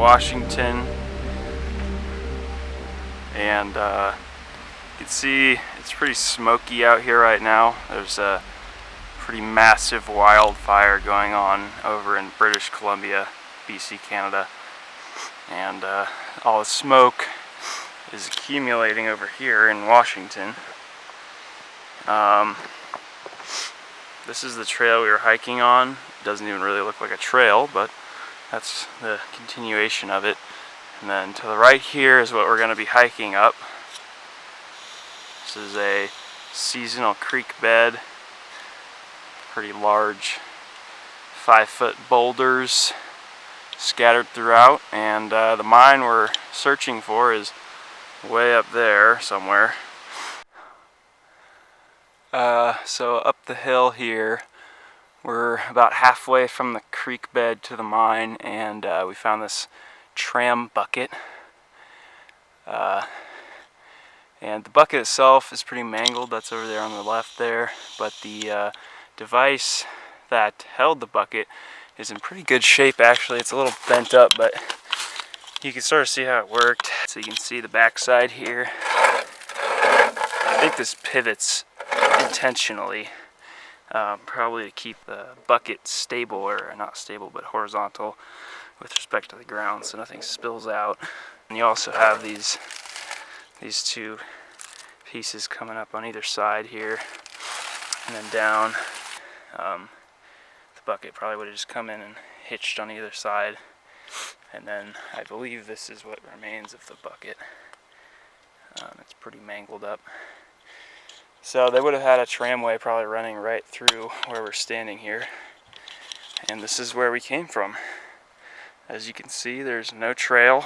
Washington, and you can see it's pretty smoky out here right now. There's a pretty massive wildfire going on over in British Columbia, BC, Canada, and all the smoke is accumulating over here in Washington. This is the trail we were hiking on. It doesn't even really look like a trail, but that's the continuation of it. And then to the right here is what we're going to be hiking up. This is a seasonal creek bed. Pretty large 5-foot boulders scattered throughout, and the mine we're searching for is way up there somewhere. So up the hill here, we're about halfway from the creek bed to the mine, and we found this tram bucket. And the bucket itself is pretty mangled. That's over there on the left there, but the device that held the bucket is in pretty good shape actually. It's a little bent up, but you can sort of see how it worked. So you can see the backside here. I think this pivots intentionally, probably to keep the bucket stable, or not stable, but horizontal with respect to the ground, so nothing spills out. And you also have these two pieces coming up on either side here, and then down. The bucket probably would have just come in and hitched on either side, and then I believe this is what remains of the bucket. It's pretty mangled up. So they would have had a tramway probably running right through where we're standing here, and this is where we came from. As you can see, there's no trail.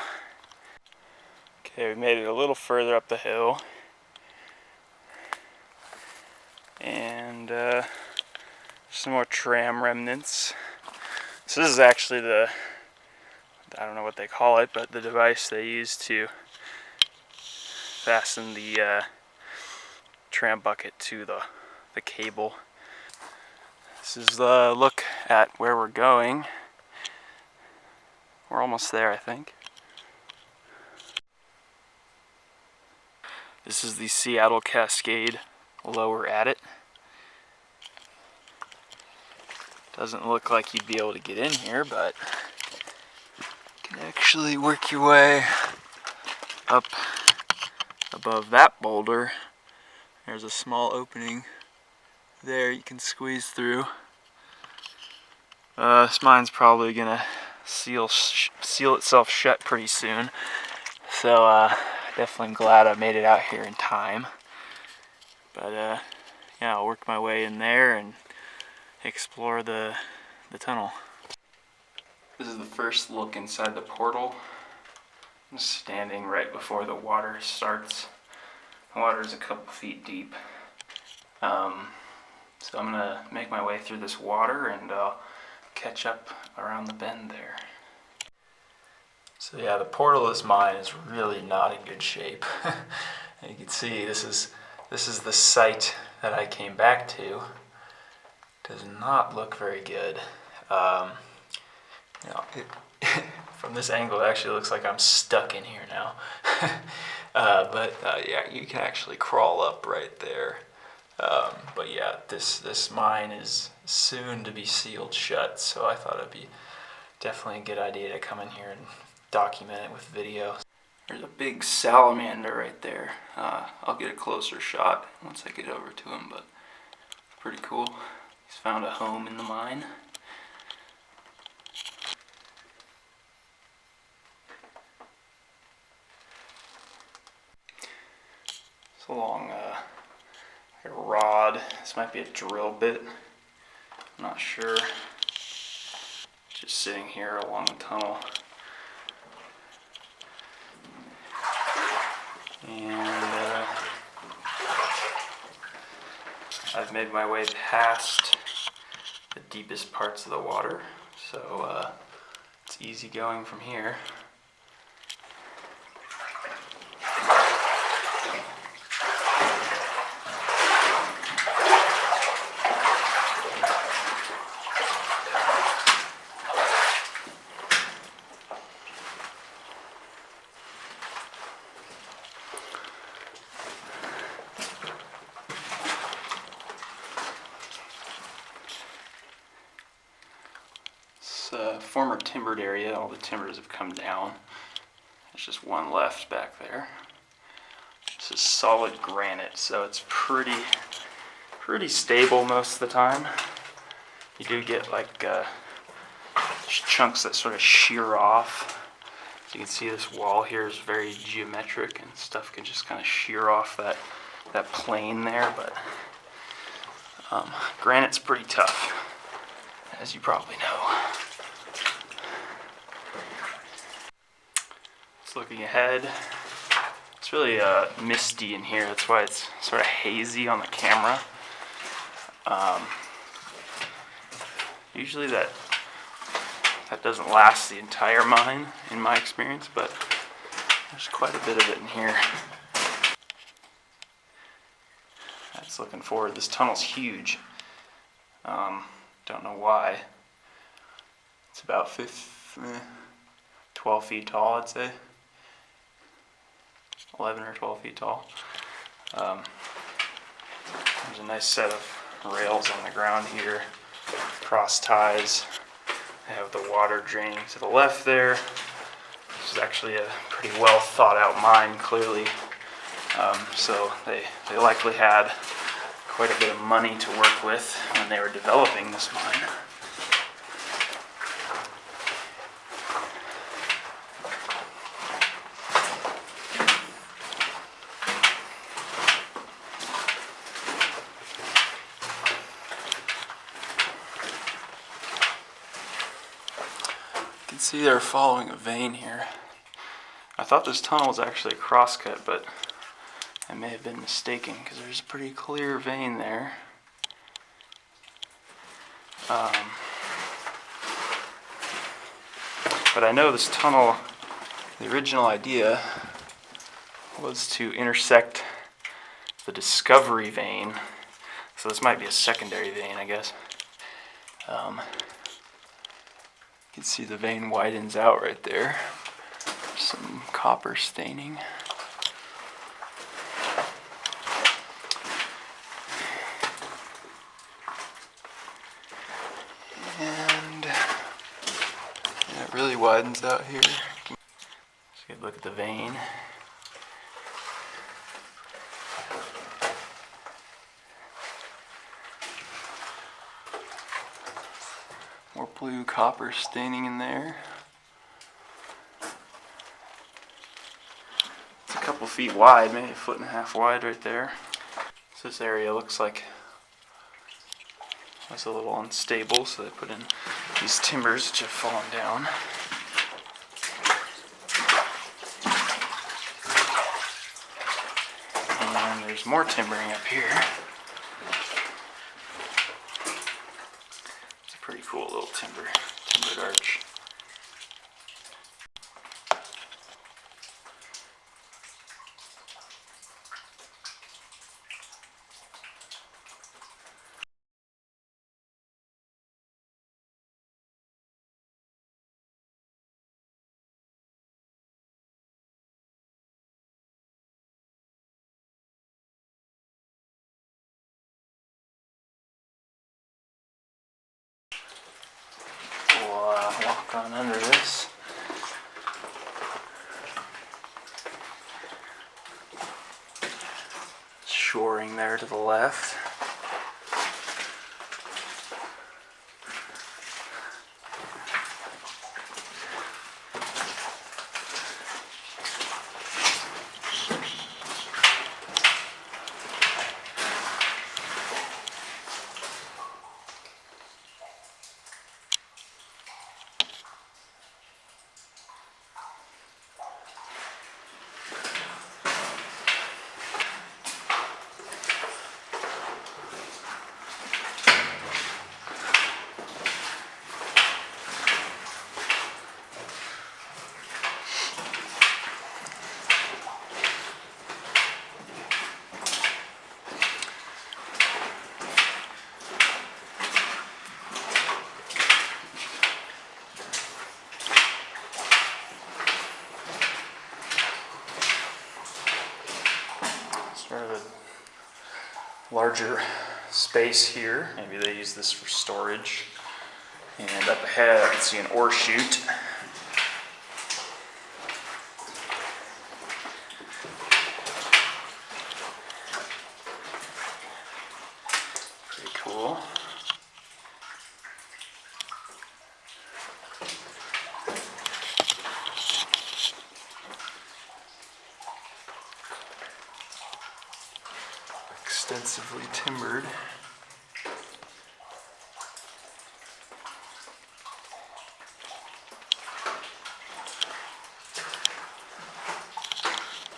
Okay, we made it a little further up the hill, and some more tram remnants. So this is actually the, I don't know what they call it, but the device they use to fasten the tram bucket to the cable. This is the look at where we're going. We're almost there, I think. This is the Seattle Cascade lower adit. Doesn't look like you'd be able to get in here, but you can actually work your way up above that boulder. There's a small opening there you can squeeze through. This mine's probably gonna seal itself shut pretty soon, so definitely glad I made it out here in time. But yeah, I'll work my way in there and explore the tunnel. This is the first look inside the portal. I'm standing right before the water starts. The water is a couple feet deep. So I'm gonna make my way through this water and catch up around the bend there. So yeah, the portal of this mine is really not in good shape. And you can see this is the site that I came back to. Does not look very good. From this angle, it actually looks like I'm stuck in here now. But yeah, you can actually crawl up right there. But yeah, this mine is soon to be sealed shut, so I thought it'd be definitely a good idea to come in here and document it with video. There's a big salamander right there. I'll get a closer shot once I get over to him, but pretty cool. He's found a home in the mine. It's a long a rod. This might be a drill bit. I'm not sure. Just sitting here along the tunnel. And I've made my way past the deepest parts of the water, so it's easy going from here. former timbered area. All the timbers have come down. There's just one left back there. This is solid granite, so it's pretty stable most of the time. You do get like chunks that sort of shear off. So you can see this wall here is very geometric, and stuff can just kind of shear off that plane there. But granite's pretty tough, as you probably know. Just looking ahead, it's really misty in here. That's why it's sort of hazy on the camera. Usually that doesn't last the entire mine, in my experience, but there's quite a bit of it in here. That's looking forward. This tunnel's huge. Don't know why. It's about 12 feet tall, I'd say. 11 or 12 feet tall. There's a nice set of rails on the ground here, cross ties. I have the water draining to the left there. This is actually a pretty well thought out mine, clearly. So they likely had quite a bit of money to work with when they were developing this mine. You can see they're following a vein here. I thought this tunnel was actually a crosscut, but I may have been mistaken because there's a pretty clear vein there. But I know this tunnel, the original idea was to intersect the discovery vein. So this might be a secondary vein, I guess. You can see the vein widens out right there. Some copper staining. And it really widens out here. Just get a look at the vein. More blue copper staining in there. It's a couple feet wide, maybe a foot and a half wide right there. So this area looks like it's a little unstable, so they put in these timbers which have fallen down. And there's more timbering up here. It's a pretty cool little timbered arch. We'll walk on under this. Shoring there to the left. Sort of a larger space here. Maybe they use this for storage. And up ahead I can see an ore chute. Pretty cool. Extensively timbered.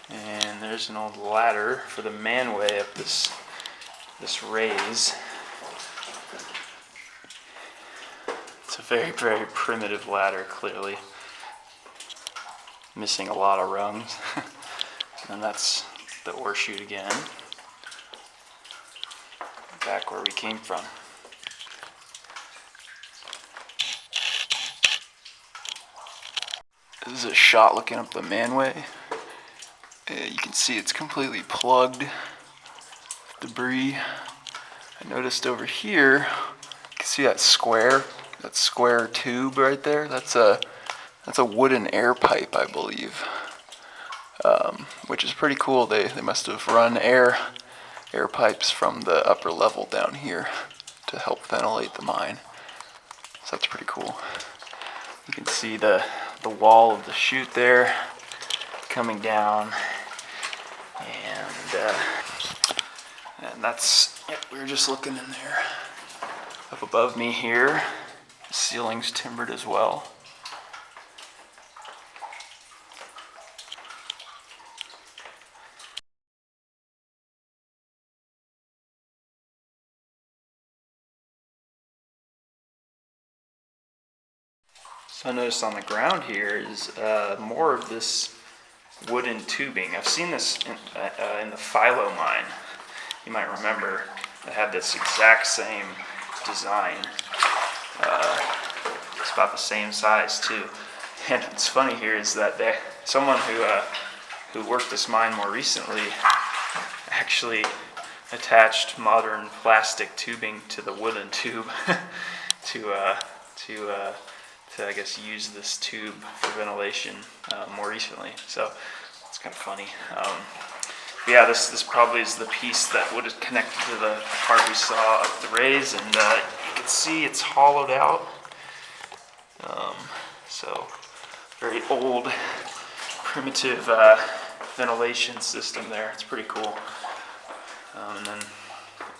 And there's an old ladder for the manway up this raise. It's a very, very primitive ladder, clearly. Missing a lot of rungs. And that's the ore chute again. Back where we came from. This is a shot looking up the manway. You can see it's completely plugged with debris. I noticed over here, you can see that square tube right there. That's a wooden air pipe, I believe, which is pretty cool. They must have run air pipes from the upper level down here to help ventilate the mine. So that's pretty cool. You can see the wall of the chute there coming down, and that's, yep, we were just looking in there. Up above me here, the ceiling's timbered as well. So I noticed on the ground here is more of this wooden tubing. I've seen this in the Philo mine. You might remember they had this exact same design. It's about the same size too. And what's funny here is that someone who worked this mine more recently actually attached modern plastic tubing to the wooden tube to I guess use this tube for ventilation more recently. So it's kind of funny. But yeah, this probably is the piece that would have connected to the part we saw up the raise, and you can see it's hollowed out. So very old, primitive ventilation system there. It's pretty cool. And then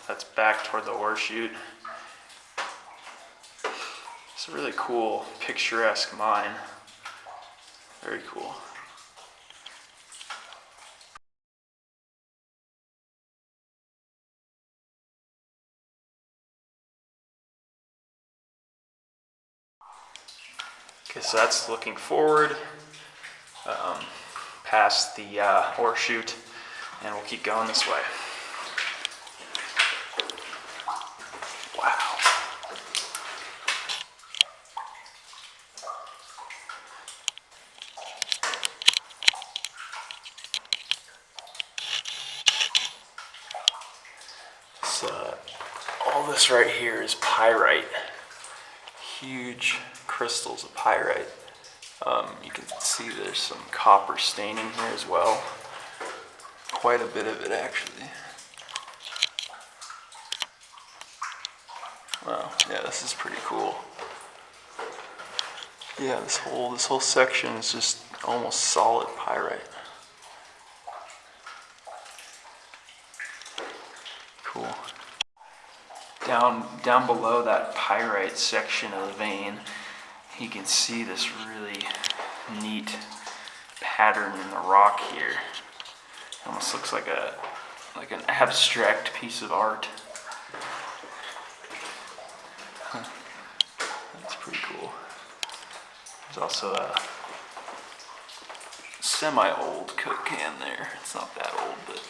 that's back toward the ore chute. It's a really cool, picturesque mine. Very cool. Okay, so that's looking forward past the ore chute, and we'll keep going this way. Wow. All this right here is pyrite. Huge crystals of pyrite. You can see there's some copper staining here as well. Quite a bit of it, actually. Wow, yeah, this is pretty cool. Yeah, this whole section is just almost solid pyrite. Cool. Down below that pyrite section of the vein, you can see this really neat pattern in the rock here. It almost looks like an abstract piece of art. That's pretty cool. There's also a semi-old Coke can there. It's not that old, but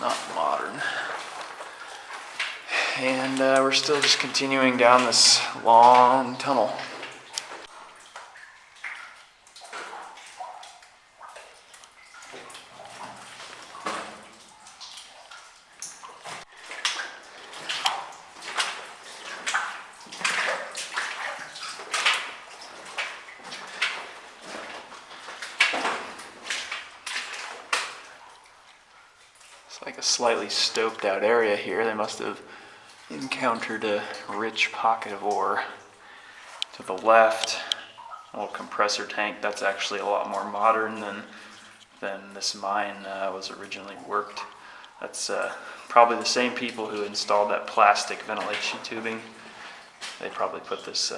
not modern. And we're still just continuing down this long tunnel. It's like a slightly stoped out area here. They must have encountered a rich pocket of ore. To the left, a little compressor tank. That's actually a lot more modern than this mine was originally worked. That's probably the same people who installed that plastic ventilation tubing. They probably put this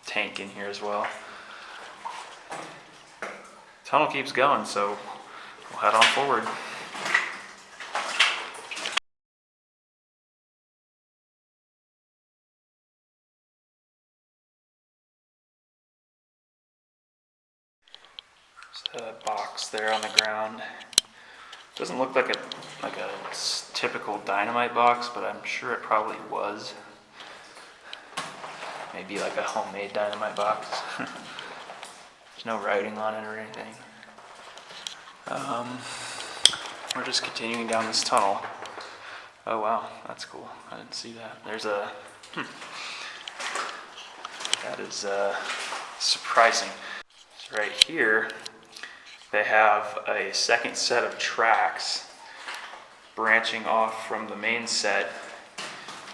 tank in here as well. Tunnel keeps going, so we'll head on forward. There's a box there on the ground. Doesn't look like a typical dynamite box, but I'm sure it probably was. Maybe like a homemade dynamite box. There's no writing on it or anything. We're just continuing down this tunnel. Oh wow, that's cool. I didn't see that. There's a... That is surprising. So right here, they have a second set of tracks branching off from the main set,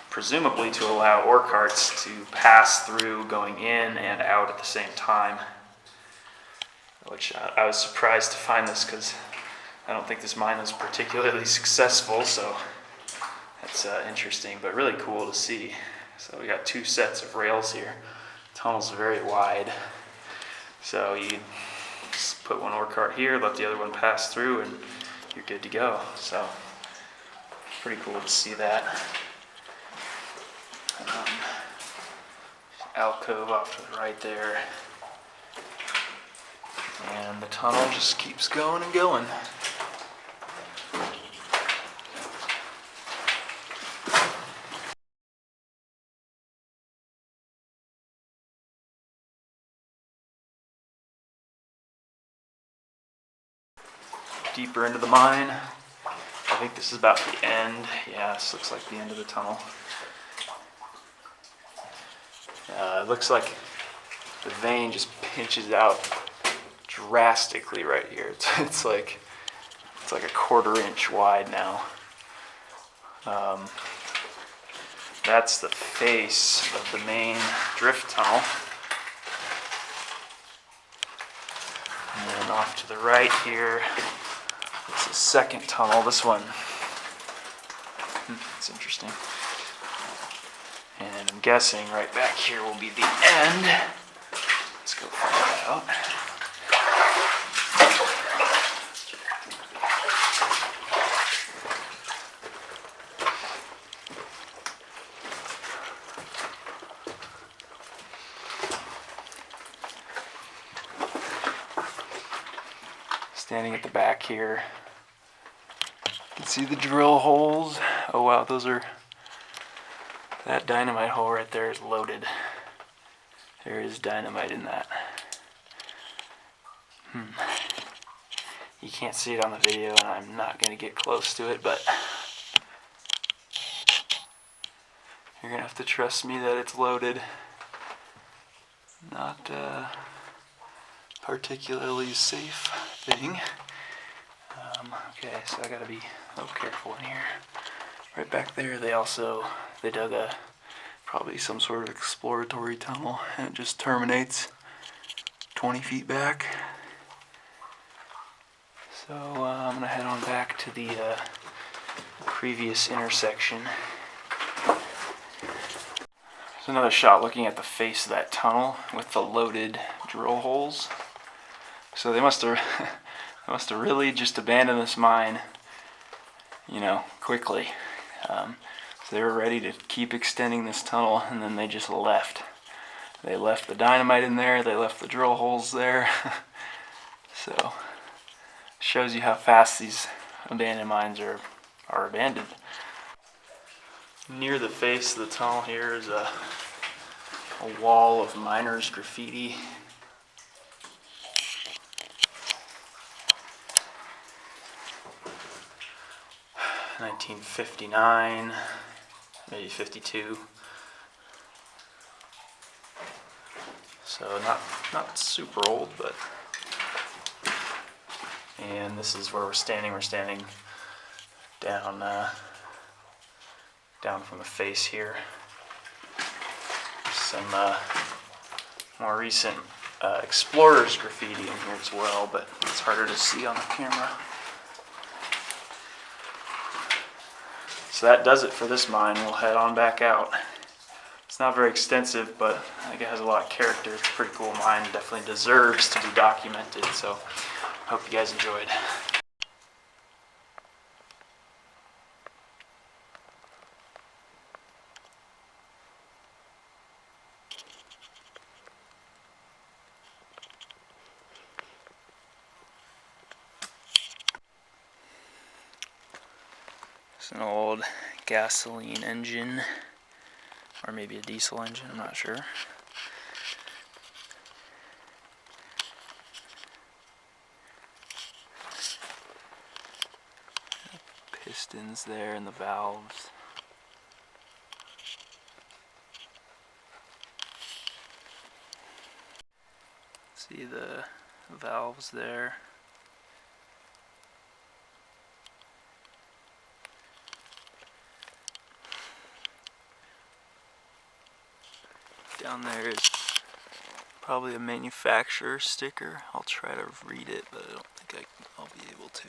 presumably to allow ore carts to pass through going in and out at the same time. Which I was surprised to find this because I don't think this mine was particularly successful, so that's interesting, but really cool to see. So we got two sets of rails here. The tunnel's very wide, so you just put one ore cart here, let the other one pass through, and you're good to go. So pretty cool to see that. Alcove off to the right there. And the tunnel just keeps going and going. Deeper into the mine. I think this is about the end. Yeah, this looks like the end of the tunnel. It looks like the vein just pinches out drastically right here. It's like a 1/4 inch wide now. That's the face of the main drift tunnel. And then off to the right here, it's the second tunnel. This one, it's interesting. And I'm guessing right back here will be the end. Let's go find out. Standing at the back here, you can see the drill holes. Oh wow, that dynamite hole right there is loaded. There is dynamite in that. You can't see it on the video, and I'm not going to get close to it, but you're going to have to trust me that it's loaded. Not particularly safe thing. Okay, so I gotta be a little careful in here. Right back there, they dug probably some sort of exploratory tunnel, and it just terminates 20 feet back. So I'm gonna head on back to the previous intersection. There's another shot looking at the face of that tunnel with the loaded drill holes. So they must have really just abandoned this mine, quickly. So they were ready to keep extending this tunnel, and then they just left. They left the dynamite in there, they left the drill holes there. So, shows you how fast these abandoned mines are abandoned. Near the face of the tunnel here is a wall of miners' graffiti. $1959, maybe 52. So not super old, but. And this is where we're standing. We're standing down down from the face here. Some more recent explorers graffiti in here as well, but it's harder to see on the camera. So that does it for this mine. We'll head on back out. It's not very extensive, but I think it has a lot of character. It's a pretty cool mine. Definitely deserves to be documented, so hope you guys enjoyed. It's an old gasoline engine, or maybe a diesel engine, I'm not sure. Pistons there and the valves. See the valves there. Down there is probably a manufacturer sticker. I'll try to read it, but I don't think I'll be able to.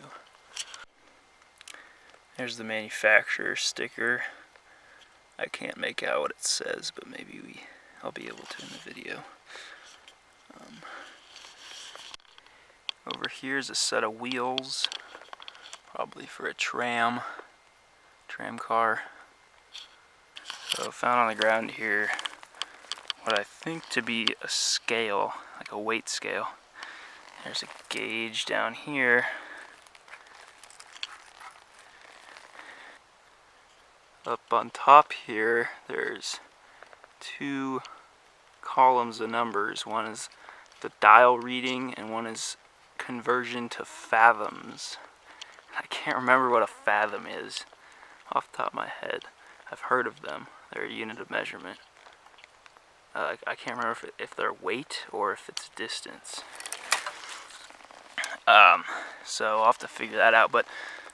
There's the manufacturer sticker. I can't make out what it says, but maybe I'll be able to in the video. Over here is a set of wheels, probably for a tram car. So found on the ground here what I think to be a scale, like a weight scale. There's a gauge down here. Up on top here, there's two columns of numbers. One is the dial reading and one is conversion to fathoms. I can't remember what a fathom is off the top of my head. I've heard of them. They're a unit of measurement. I can't remember if they're weight or if it's distance. So I'll have to figure that out, but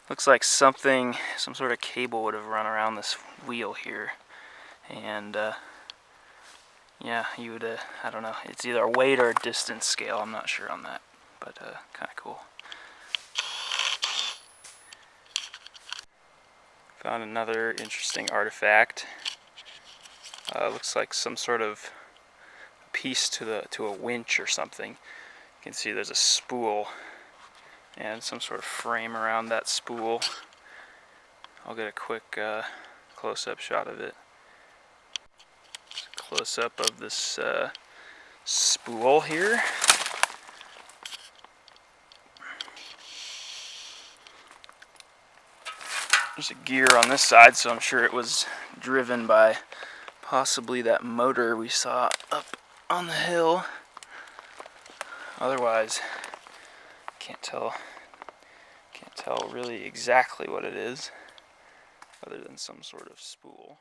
looks like some sort of cable would have run around this wheel here. And yeah, you would, I don't know, it's either a weight or a distance scale, I'm not sure on that, but kind of cool. Found another interesting artifact. Looks like some sort of piece to a winch or something. You can see there's a spool and some sort of frame around that spool. I'll get a quick close-up shot of it. Close-up of this spool here. There's a gear on this side, so I'm sure it was driven by possibly that motor we saw up on the hill. Otherwise, can't tell really exactly what it is, other than some sort of spool.